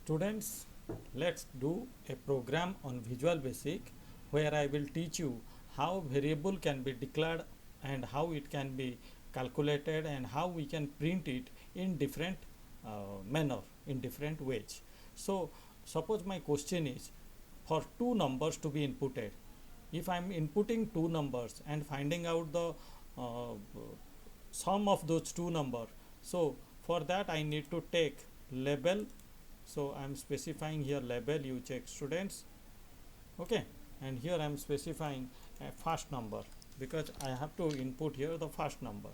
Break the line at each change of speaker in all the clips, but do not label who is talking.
Students, let's do a program on Visual Basic where I will teach you how variable can be declared and how it can be calculated and how we can print it in different manner, in different ways. So suppose my question is for two numbers to be inputted. If I am inputting two numbers and finding out the uh, sum of those two numbers, so for that I need to take label. So I am specifying here label, you check students, okay, and here I am specifying a first number because I have to input here the first number.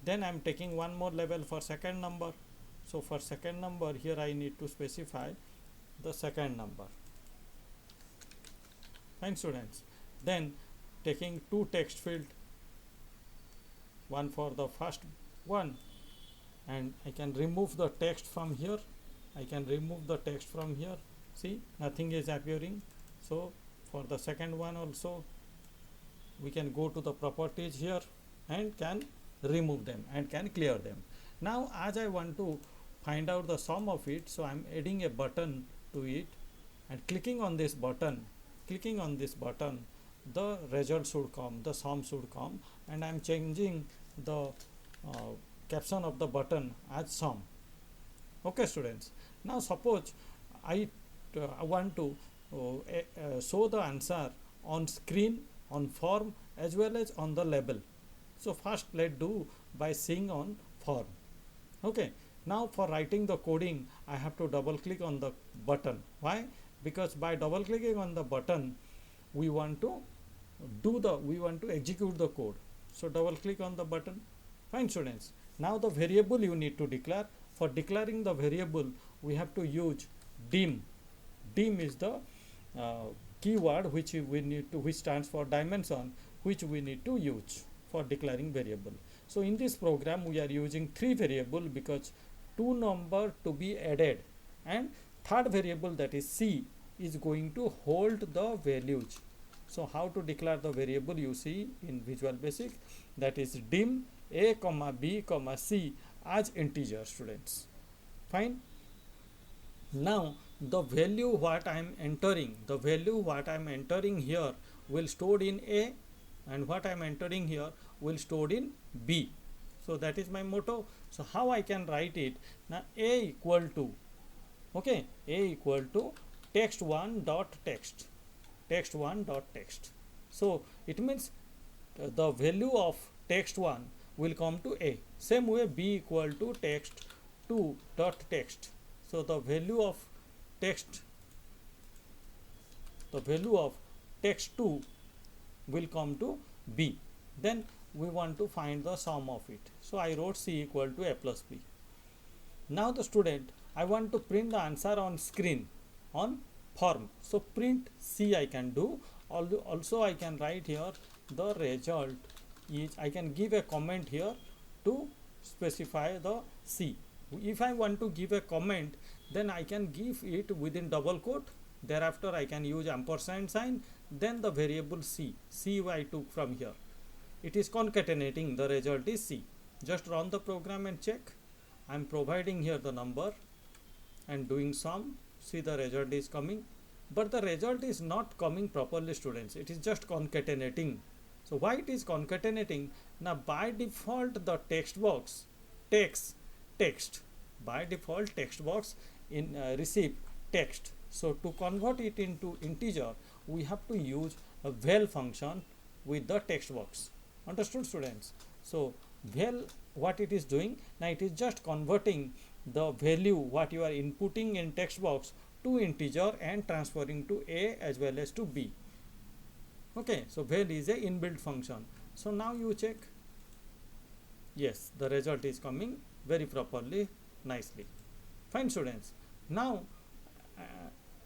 Then I am taking one more label for second number. So for second number here I need to specify the second number. Fine students. Then taking two text field, one for the first one, and I can remove the text from here. I can remove the text from here. See, nothing is appearing. So for the second one also we can go to the properties here and can remove them and can clear them. Now as I want to find out the sum of it, so I am adding a button to it and clicking on this button, the result should come, the sum should come, and I am changing the caption of the button as sum. Okay students, now suppose I want to show the answer on screen, on form as well as on the label. So first let's do by seeing on form. Okay, now for writing the coding I have to double click on the button. Why? Because by double clicking on the button we want to execute the code. So double click on the button. Fine students, now the variable you need to declare. For declaring the variable we have to use dim. Dim is the keyword which stands for dimension, which we need to use for declaring variable. So in this program we are using three variable because two number to be added, and third variable, that is C, is going to hold the values. So how to declare the variable you see in Visual Basic, that is dim a comma b comma c as integer students. Fine. Now the value what I am entering, here will stored in A, and what I am entering here will stored in B. So that is my motto. So how I can write it? Now A equal to, okay, A equal to text1 dot text, So it means the value of text1 will come to A. Same way B equal to text2 dot text. So the value of text2 will come to B. Then we want to find the sum of it. So I wrote C equal to A plus B. Now the student, I want to print the answer on screen on form. So print C I can do. Also I can write here the result is, I can give a comment here to specify the C. If I want to give a comment, then I can give it within double quote. Thereafter I can use ampersand sign, then the variable C I took from here. It is concatenating, the result is C. Just run the program and check. I am providing here the number and doing sum. See, the result is coming, but the result is not coming properly students. It is just concatenating. So why it is concatenating? Now by default the text box takes text. By default text box in receive text. So to convert it into integer we have to use a val function with the text box. Understood students? So val, what it is doing? Now it is just converting the value what you are inputting in text box to integer and transferring to A as well as to B. Okay, so val is a inbuilt function. So now you check. Yes, the result is coming very properly, nicely. Fine students. Now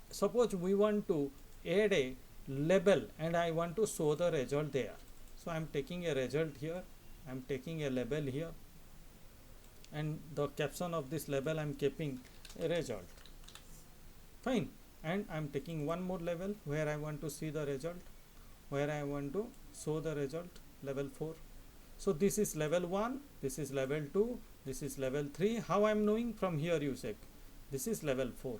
suppose we want to add a label and I want to show the result there. So I am taking a result here, I am taking a label here, and the caption of this label I am keeping a result. Fine. And I am taking one more label where I want to see the result, where I want to show the result, level 4. So this is level 1, this is level 2, this is level 3. How I am knowing? From here you check. This is level 4.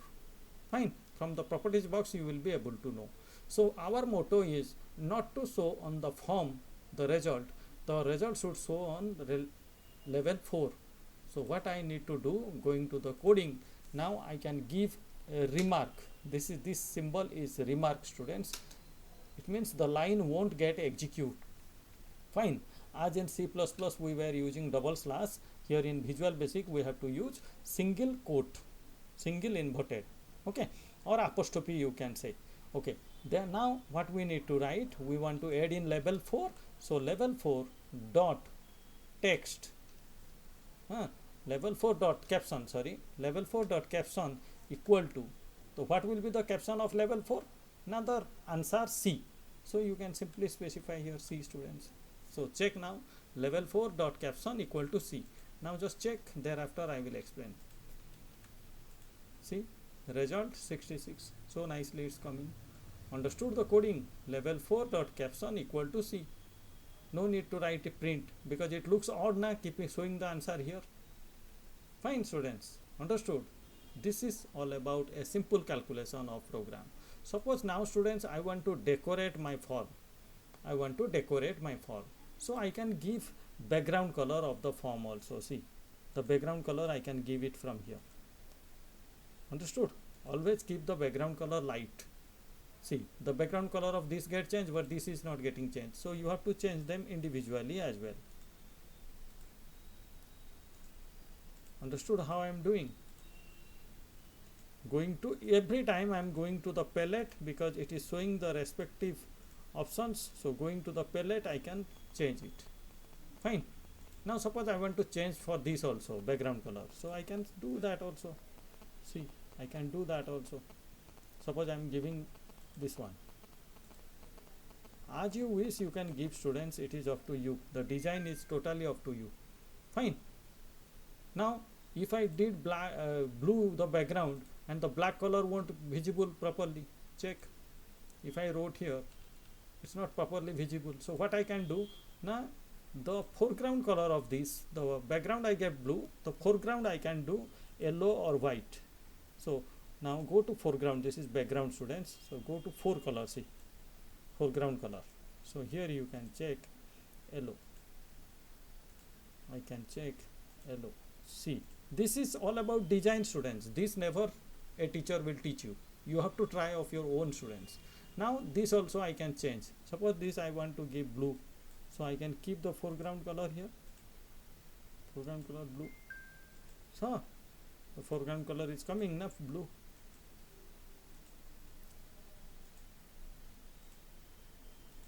Fine. From the properties box you will be able to know. So our motto is not to show on the form the result. The result should show on level 4. So what I need to do, going to the coding, now I can give a remark. This symbol is remark, students. It means the line won't get execute. Fine. As in C++ we were using double slash, here in Visual Basic we have to use single quote, single inverted, okay, or apostrophe you can say. Okay, then now what we need to write, we want to add in level 4. So level 4 dot text, level 4 dot caption, sorry, level 4 dot caption equal to, so what will be the caption of level 4? Another answer C. So you can simply specify here C, students. So check now, level 4 dot caption equal to C. Now just check, thereafter I will explain. See, result 66. So nicely it's coming. Understood the coding? Level 4 dot caption equal to C. No need to write a print because it looks odd now, keeping showing the answer here. Fine, students. Understood? This is all about a simple calculation of program. Suppose now, students, I want to decorate my form. I want to decorate my form. So I can give background color of the form also. See, the background color I can give it from here. Understood? Always keep the background color light. See, the background color of this get changed, but this is not getting changed. So you have to change them individually as well. Understood how I am doing? Going to, every time I am going to the palette because it is showing the respective options. So going to the palette I can change it. Fine. Now suppose I want to change for this also, background color. So I can do that also. See, I can do that also. Suppose I am giving this one. As you wish you can give, students, it is up to you. The design is totally up to you. Fine. Now if I did black, blue the background and the black color won't visible properly, check. If I wrote here, it's not properly visible. So what I can do now, the foreground color of this, the background I gave blue, the foreground I can do yellow or white. So now go to foreground, this is background, students. So go to 4 color, see, foreground color. So here you can check yellow. I can check yellow. See, this is all about design, students. This never a teacher will teach you. You have to try of your own, students. Now this also I can change. Suppose this I want to give blue. So I can keep the foreground color here. Foreground color blue. So the foreground color is coming enough blue.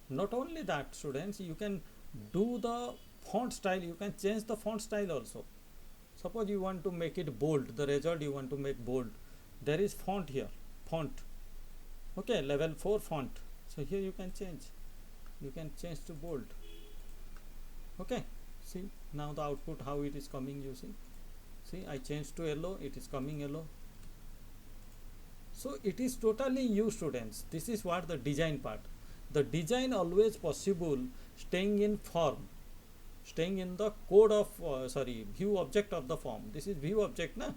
Not only that, students, you can do the font style. You can change the font style also. Suppose you want to make it bold, the result you want to make bold. There is font here, font. Okay, level 4 font. So here you can change. You can change to bold. Okay, see now the output how it is coming, you see. See, I changed to yellow, it is coming yellow. So it is totally you, students. This is what the design part. The design always possible staying in form, staying in the code of view object of the form. This is view object na.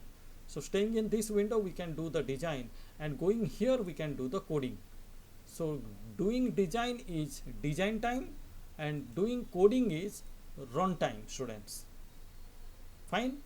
So staying in this window we can do the design, and going here we can do the coding. So doing design is design time and doing coding is run time, students. Fine.